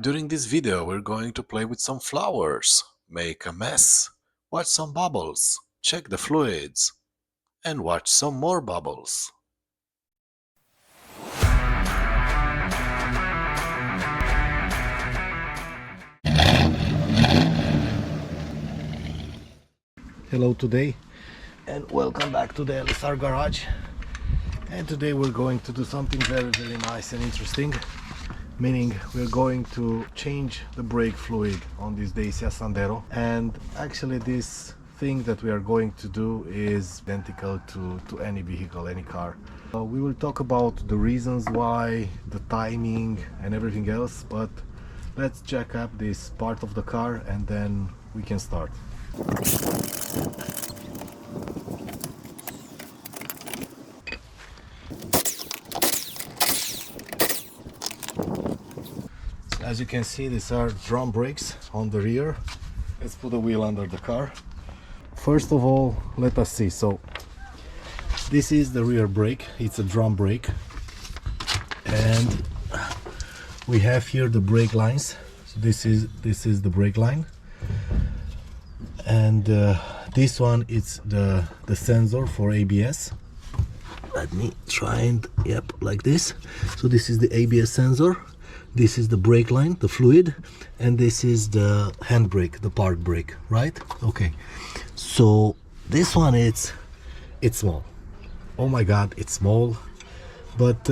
During this video we're going to play with some flowers, make a mess, watch some bubbles, check the fluids, and watch some more bubbles. Hello today and welcome back to the LSR garage, and today we're going to do something very nice and interesting, meaning we're going to change the brake fluid on this Dacia Sandero. And actually this thing that we are going to do is identical to any vehicle, any car. We will talk about the reasons why, the timing and everything else, but let's jack up this part of the car and then we can start. As you can see, these are drum brakes on the rear. Let's put the wheel under the car. First of all, let us see. So this is the rear brake, it's a drum brake, and we have here the brake lines. So this is the brake line, and this one is the sensor for ABS. Let me try and like this. So this is the ABS sensor, this is the brake line, the fluid, and this is the handbrake, the park brake, right? Okay, so this one it's small. Oh my god, it's small, but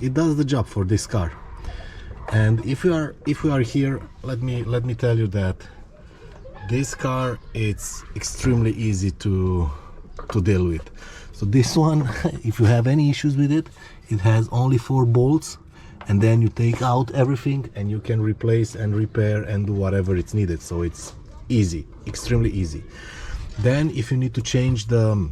it does the job for this car. And if we are here, let me tell you that this car, it's extremely easy to deal with. So this one, if you have any issues with it, it has only 4 bolts, and then you take out everything and you can replace and repair and do whatever it's needed. So it's easy, extremely easy. Then if you need to change the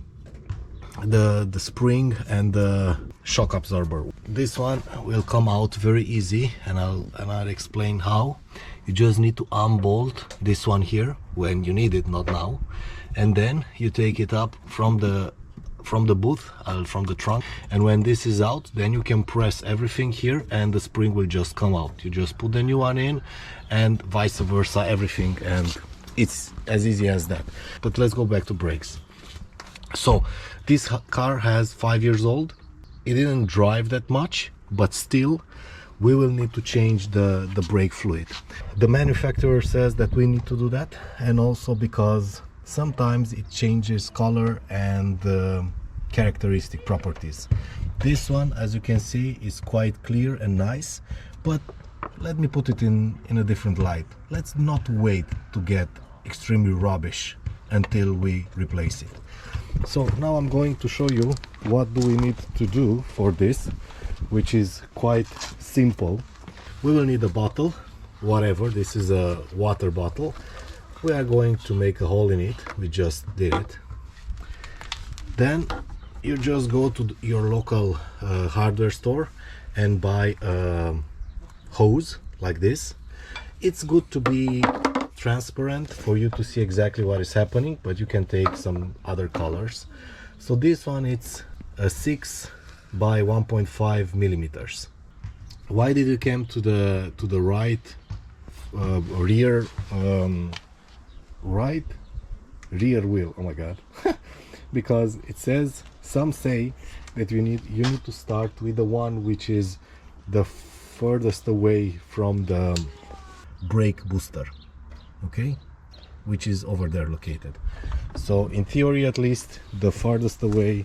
spring and the shock absorber, this one will come out very easy, and I'll explain how. You just need to unbolt this one here when you need it, not now, and then you take it up from the booth, from the trunk, and when this is out, then you can press everything here and the spring will just come out. You just put the new one in and vice versa, everything, and it's as easy as that. But let's go back to brakes. So this car has 5 years old. It didn't drive that much, but still we will need to change the brake fluid. The manufacturer says that we need to do that, and also because sometimes it changes color and characteristic properties. This one, as you can see, is quite clear and nice, but let me put it in a different light. Let's not wait to get extremely rubbish until we replace it. So now I'm going to show you what do we need to do for this, which is quite simple. We will need a bottle, whatever. This is a water bottle. We are going to make a hole in it. We just did it. Then you just go to your local hardware store and buy a hose like this. It's good to be transparent for you to see exactly what is happening, but you can take some other colors. So this one, it's a 6 by 1.5 millimeters. Why did you come to the right rear rear wheel? Oh my god. Because it says, some say that you need to start with the one which is the furthest away from the brake booster, okay, which is over there located. So in theory, at least, the farthest away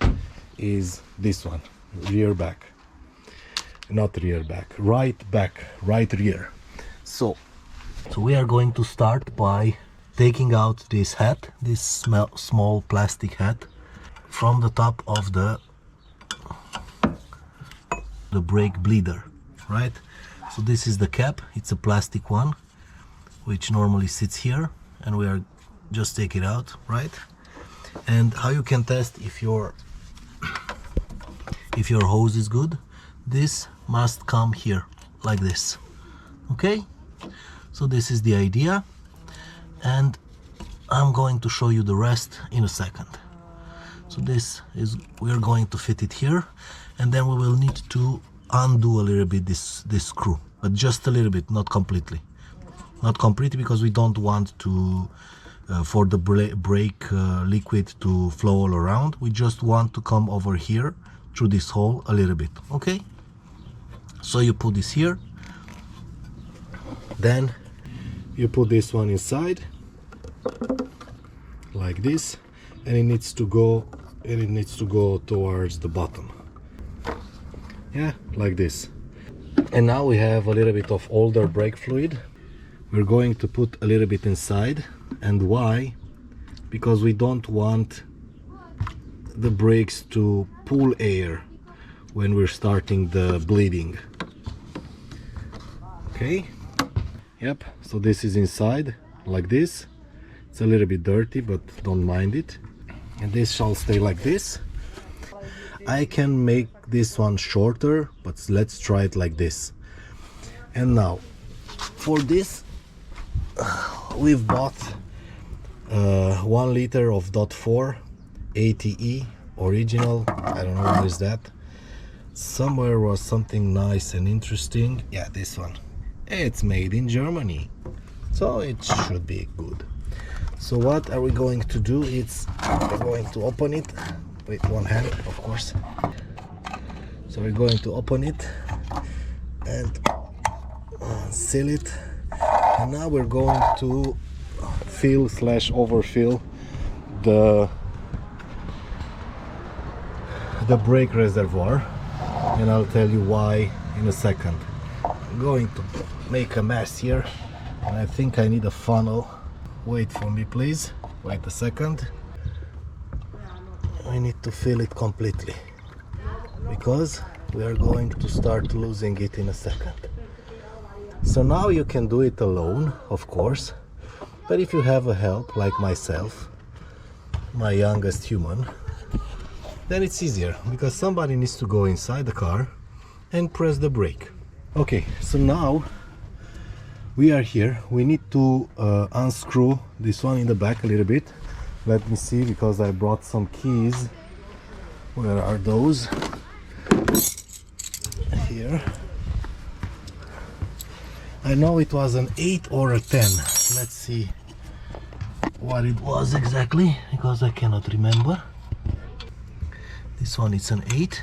is this one, rear back, not rear back, right back, right rear. So we are going to start by taking out this hat, this small plastic hat, from the top of the brake bleeder, right? So this is the cap, it's a plastic one which normally sits here, and we are just take it out, right? And how you can test if your hose is good, this must come here like this, okay? So this is the idea, and I'm going to show you the rest in a second. So this is, we're going to fit it here, and then we will need to undo a little bit this screw, but just a little bit, not completely. not completely, because we don't want to for the brake liquid to flow all around. We just want to come over here through this hole a little bit. Okay, so you put this here, then you put this one inside like this, and it needs to go towards the bottom, yeah, like this. And now we have a little bit of older brake fluid. We're going to put a little bit inside. And why? Because we don't want the brakes to pull air when we're starting the bleeding. Okay, yep, so this is inside like this. It's a little bit dirty, but don't mind it. And this shall stay like this. I can make this one shorter, but let's try it like this. And now for this we've bought 1 liter of .4 ATE original. I don't know what is that. Somewhere was something nice and interesting. Yeah, this one. It's made in Germany, so it should be good. So what are we going to do? We're going to open it with one hand, of course. So we're going to open it and seal it, and now we're going to fill / overfill the brake reservoir, and I'll tell you why in a second. I'm going to make a mess here, and I think I need a funnel. Wait for me, please. Wait a second. I need to fill it completely, because we are going to start losing it in a second. So now you can do it alone, of course, but if you have a help like myself, my youngest human, then it's easier, because somebody needs to go inside the car and press the brake. Okay, so now we are here. We need to unscrew this one in the back a little bit. Let me see, because I brought some keys. Where are those? Here. I know it was an 8 or a 10. Let's see what it was exactly, because I cannot remember. This one is an 8.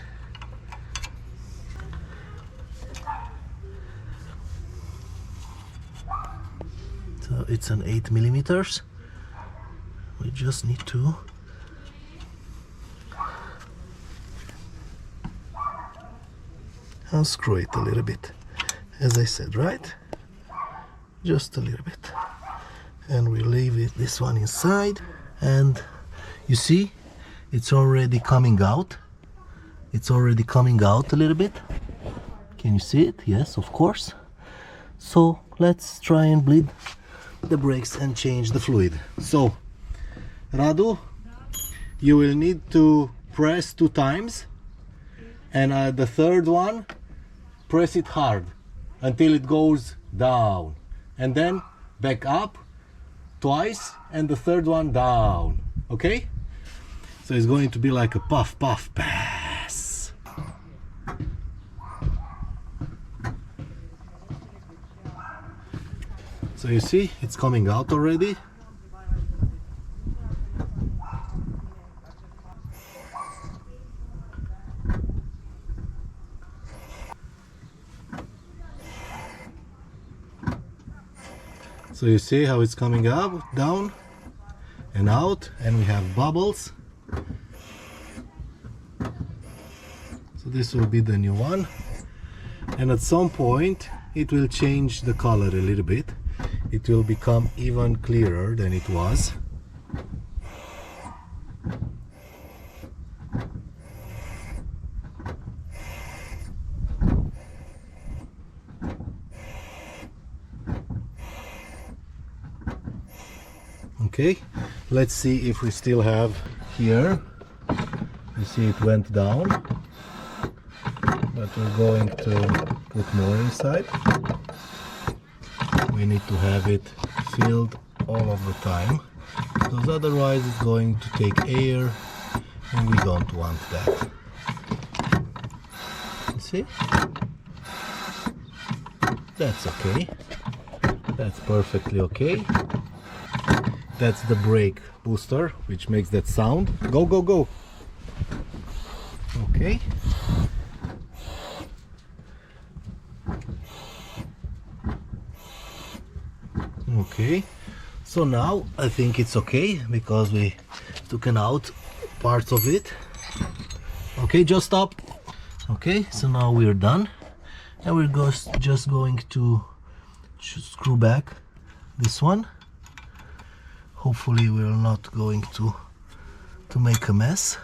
So it's an 8 millimeters. We just need to unscrew it a little bit, as I said, right? Just a little bit, and we leave this one inside. And you see, it's already coming out. It's already coming out a little bit. Can you see it? Yes, of course. So let's try and bleed the brakes and change the fluid. So Radu, you will need to press 2 times, and the third one, press it hard until it goes down, and then back up twice, and the third one down. Okay, so it's going to be like a puff puff pass. So you see, it's coming out already. So you see how it's coming up, down and out, and we have bubbles. So this will be the new one, and at some point it will change the color a little bit. It will become even clearer than it was. Okay, let's see if we still have here. You see it went down, but we're going to put more inside. We need to have it filled all of the time, because otherwise it's going to take air, and we don't want that. You see? That's okay. That's perfectly okay. That's the brake booster, which makes that sound. Go, go, go. Okay. Okay. So now I think it's okay because we took out parts of it. Okay, just stop. Okay, so now we're done. And we're just going to screw back this one. Hopefully we're not going to make a mess.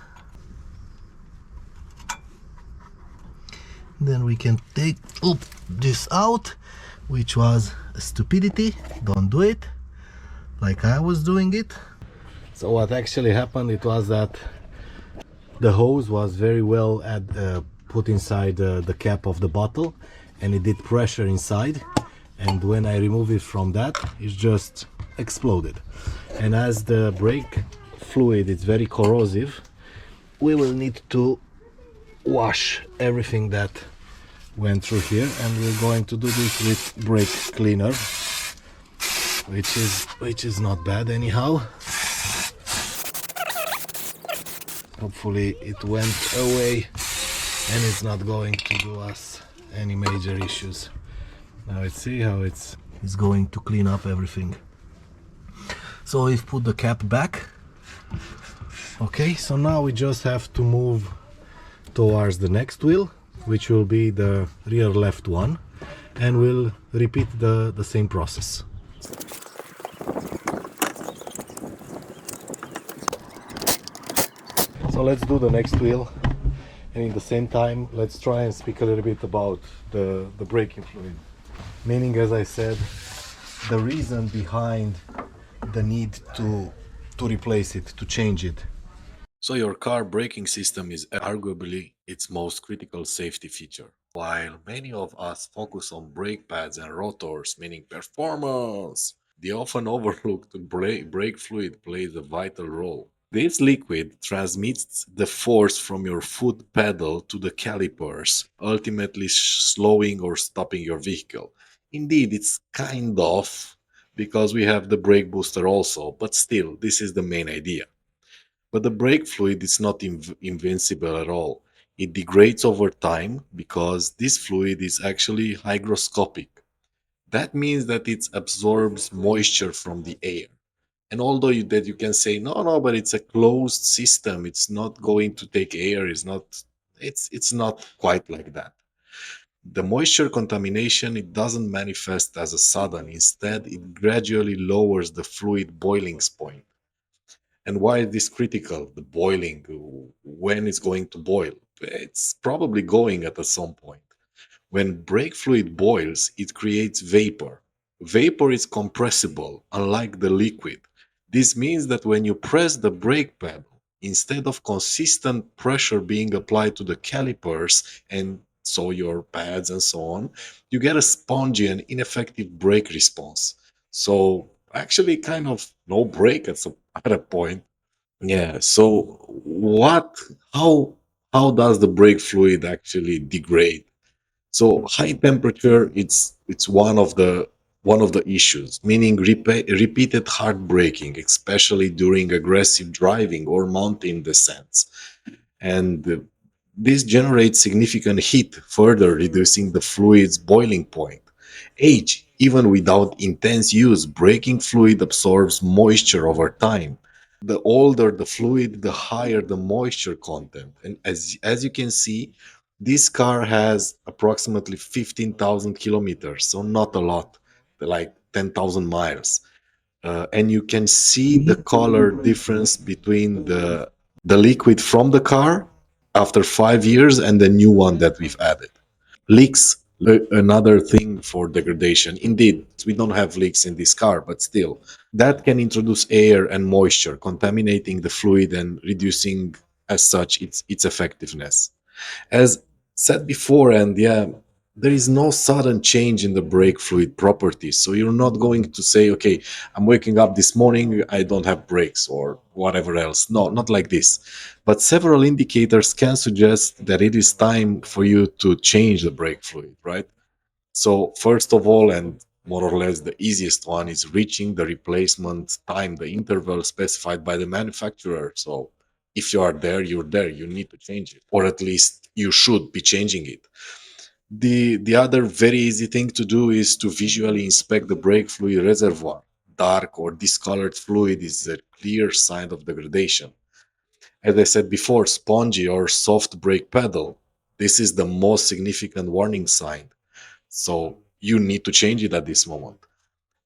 Then we can take this out, which was a stupidity. Don't do it like I was doing it. So what actually happened, it was that the hose was very well put inside the cap of the bottle, and it did pressure inside, and when I removed it from that, it just exploded. And as the brake fluid is very corrosive, we will need to wash everything that went through here, and we're going to do this with brake cleaner, which is not bad anyhow. Hopefully it went away and it's not going to do us any major issues. Now let's see how it's going to clean up everything. So we've put the cap back. Okay, so now we just have to move towards the next wheel, which will be the rear left one, and we'll repeat the same process. So let's do the next wheel, and in the same time let's try and speak a little bit about the braking fluid. Meaning, as I said, the reason behind the need to replace it, to change it. So your car braking system is arguably its most critical safety feature. While many of us focus on brake pads and rotors, meaning performance, the often overlooked brake fluid plays a vital role. This liquid transmits the force from your foot pedal to the calipers, ultimately slowing or stopping your vehicle. Indeed, it's kind of because we have the brake booster also, but still, this is the main idea. But the brake fluid is not invincible at all. It degrades over time because this fluid is actually hygroscopic. That means that it absorbs moisture from the air. And although you can say no, but it's a closed system, it's not going to take air, it's not quite like that. The moisture contamination, it doesn't manifest as a sudden. Instead, it gradually lowers the fluid boiling point. And why is this critical? The boiling, when it's going to boil? It's probably going at some point. When brake fluid boils, it creates vapor. Vapor is compressible, unlike the liquid. This means that when you press the brake pedal, instead of consistent pressure being applied to the calipers and so your pads and so on, you get a spongy and ineffective brake response. So actually kind of no brake at a point. Yeah. So how does the brake fluid actually degrade? So high temperature, it's one of the issues, meaning repeated hard braking, especially during aggressive driving or mountain descents. And this generates significant heat, further reducing the fluid's boiling point. Age, even without intense use, braking fluid absorbs moisture over time. The older the fluid, the higher the moisture content. And as you can see, this car has approximately 15,000 kilometers, so not a lot, like 10,000 miles. And you can see the color difference between the liquid from the car after 5 years and the new one that we've added. Leaks, another thing for degradation. Indeed, we don't have leaks in this car, but still, that can introduce air and moisture, contaminating the fluid and reducing, as such, its effectiveness. As said before, and yeah, there is no sudden change in the brake fluid properties. So you're not going to say, okay, I'm waking up this morning, I don't have brakes or whatever else. No, not like this. But several indicators can suggest that it is time for you to change the brake fluid, right? So, first of all, and More or less, the easiest one is reaching the replacement time, the interval specified by the manufacturer. So if you are there, you're there. You need to change it, or at least you should be changing it. The other very easy thing to do is to visually inspect the brake fluid reservoir. Dark or discolored fluid is a clear sign of degradation. As I said before, spongy or soft brake pedal. This is the most significant warning sign. So you need to change it at this moment.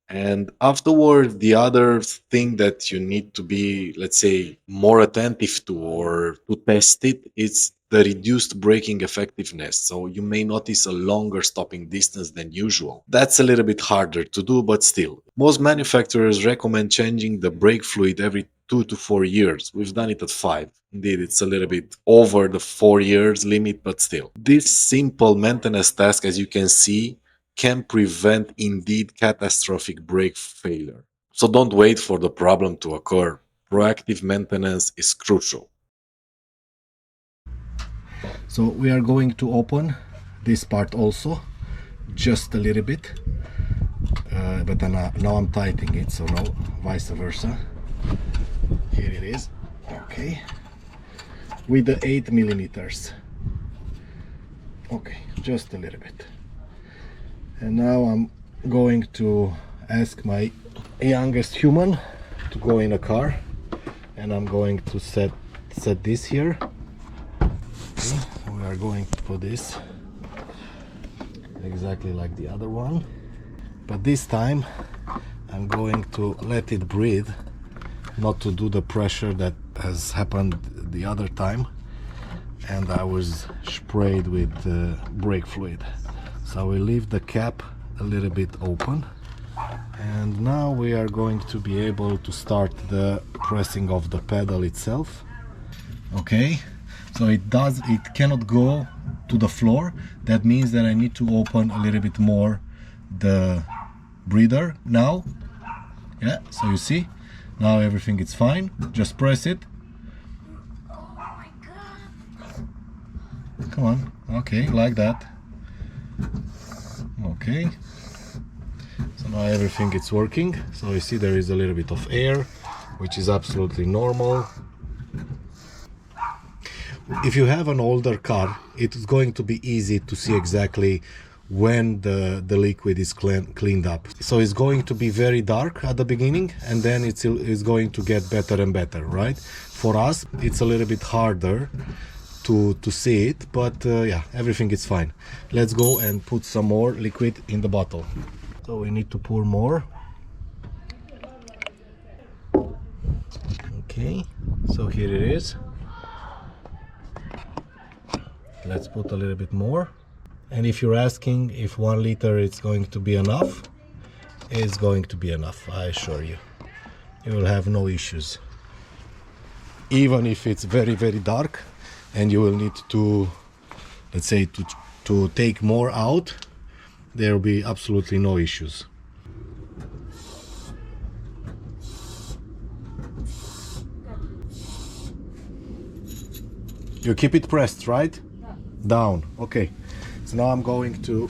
And afterward, the other thing that you need to be, let's say, more attentive to or to test it is the reduced braking effectiveness. So you may notice a longer stopping distance than usual. That's a little bit harder to do, but still. Most manufacturers recommend changing the brake fluid every 2 to 4 years. We've done it at 5. Indeed, it's a little bit over the 4 years limit, but still. This simple maintenance task, as you can see, can prevent indeed catastrophic brake failure. So don't wait for the problem to occur. Proactive maintenance is crucial. So we are going to open this part also, just a little bit, but then, now I'm tightening it, so no, vice versa. Here it is. Okay, with the 8 millimeters. Okay, just a little bit. And now I'm going to ask my youngest human to go in a car, and I'm going to set this here. Okay, we are going to put this exactly like the other one, but this time I'm going to let it breathe, not to do the pressure that has happened the other time, and I was sprayed with brake fluid. So we leave the cap a little bit open, and now we are going to be able to start the pressing of the pedal itself. Okay, so it cannot go to the floor. That means that I need to open a little bit more the breather now. Yeah, so you see, now everything is fine. Just press it. Come on, okay, like that. Okay, so now everything is working. So you see there is a little bit of air, which is absolutely normal. If you have an older car, it's going to be easy to see exactly when the liquid is cleaned up. So it's going to be very dark at the beginning, and then it's going to get better and better, right? For us, it's a little bit harder to see it, but yeah, everything is fine. Let's go and put some more liquid in the bottle. So we need to pour more. Okay, so here it is. Let's put a little bit more. And if you're asking if 1 liter is going to be enough, it's going to be enough, I assure you. You will have no issues. Even if it's very, very dark and you will need to, let's say, to take more out, there will be absolutely no issues. You keep it pressed, right? Down. Okay. So now I'm going to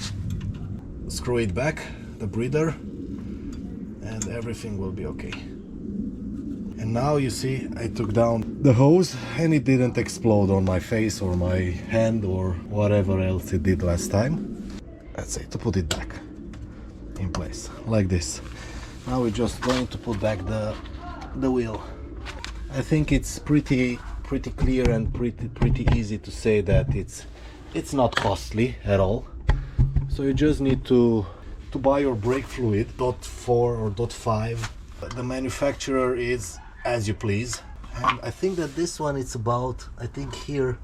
screw it back, the breather, and everything will be okay. And now you see I took down the hose and it didn't explode on my face or my hand or whatever else it did last time. Let's say to put it back in place like this. Now we're just going to put back the wheel. I think it's pretty clear and pretty easy to say that it's not costly at all. So you just need to buy your brake fluid, .4 or .5. The manufacturer is as you please. And I think that this one it's about, I think here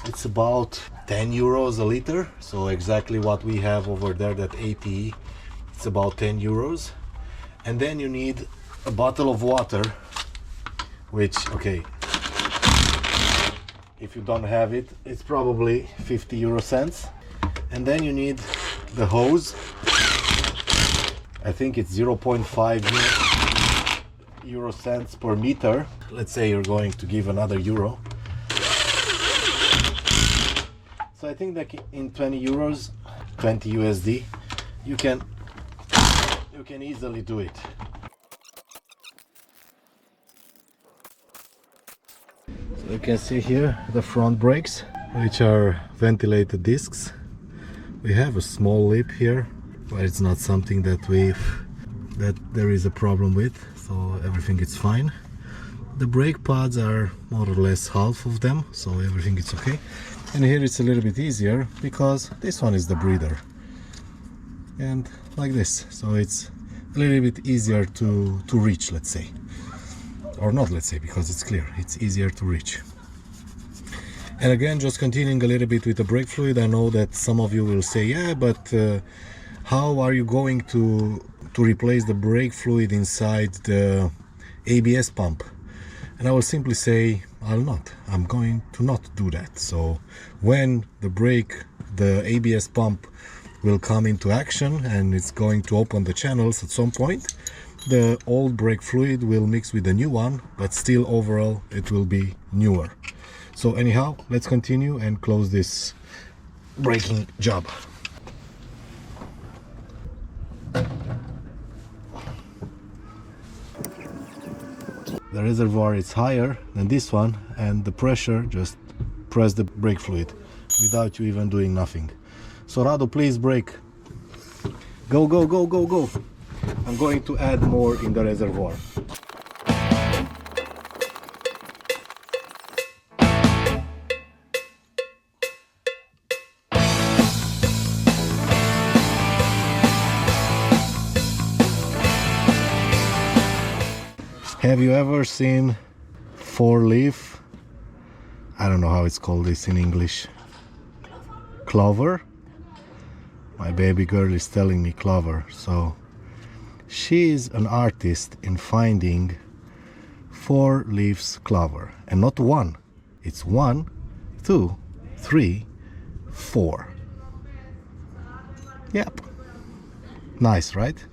it's about 10 euros a liter. So exactly what we have over there, that ATE, it's about 10 euros. And then you need a bottle of water, which, okay, if you don't have it, it's probably 50 euro cents. And then you need the hose. I think it's 0.5 euro cents per meter. Let's say you're going to give another euro. So I think that in 20 euros, 20 USD, you can you can easily do it. So you can see here the front brakes, which are ventilated discs. We have a small lip here, but it's not something that there is a problem with, so everything is fine. The brake pads are more or less half of them, so everything is okay. And here it's a little bit easier because this one is the breather, and like this, so it's a little bit easier to reach, let's say, or not, let's say, because it's clear, it's easier to reach. And again, just continuing a little bit with the brake fluid, I know that some of you will say, yeah, but how are you going to replace the brake fluid inside the ABS pump? And I will simply say, I'm going to not do that. So when the ABS pump will come into action and it's going to open the channels at some point, the old brake fluid will mix with the new one, but still overall it will be newer. So anyhow, let's continue and close this braking job. The reservoir is higher than this one, and the pressure just press the brake fluid without you even doing nothing. So Rado, please brake. Go, go, go, go, go. I'm going to add more in the reservoir. Have you ever seen four-leaf? I don't know how it's called this in English. Clover? My baby girl is telling me clover. So she is an artist in finding four leaves clover. And not one. It's 1, 2, 3, 4. Yep. Nice, right?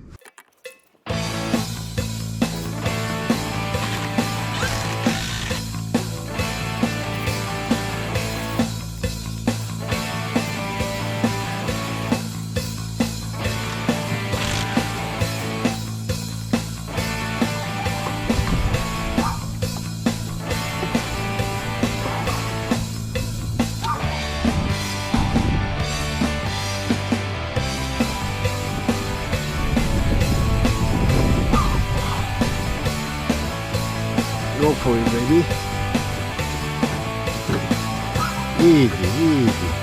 Go for it, baby. Easy, easy.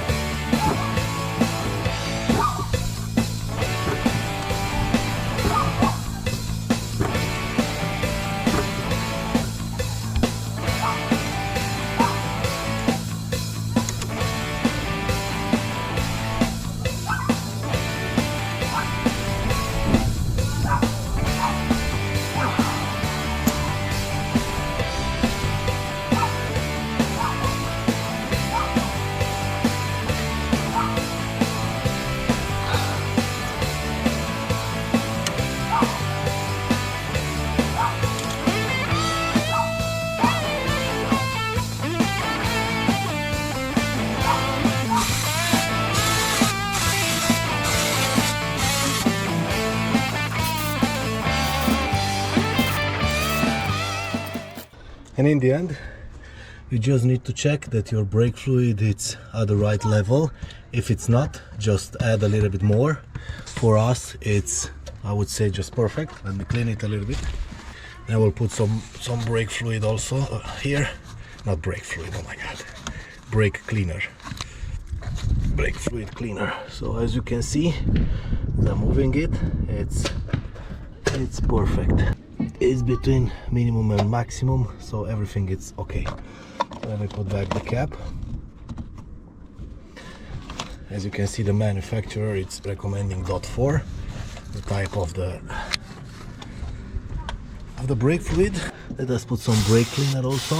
And in the end, you just need to check that your brake fluid is at the right level. If it's not, just add a little bit more. For us, it's, I would say, just perfect. Let me clean it a little bit. I will put some brake fluid also here. Not brake fluid, oh my god. Brake cleaner. Brake fluid cleaner. So as you can see, as I'm moving it, it's perfect. It's between minimum and maximum, so everything is okay. Let me put back the cap. As you can see, the manufacturer it's recommending .4, the type of the brake fluid. Let us put some brake cleaner also,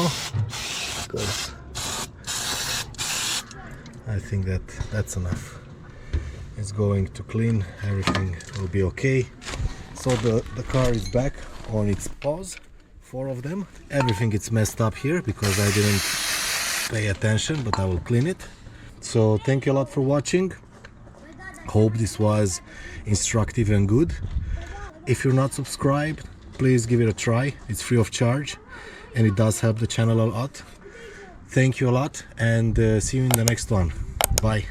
because I think that's enough. It's going to clean, everything will be okay. So the car is back on its pause, 4 of them. Everything is messed up here because I didn't pay attention, but I will clean it. So thank you a lot for watching. Hope this was instructive and good. If you're not subscribed, please give it a try. It's free of charge and it does help the channel a lot. Thank you a lot, and see you in the next one. Bye.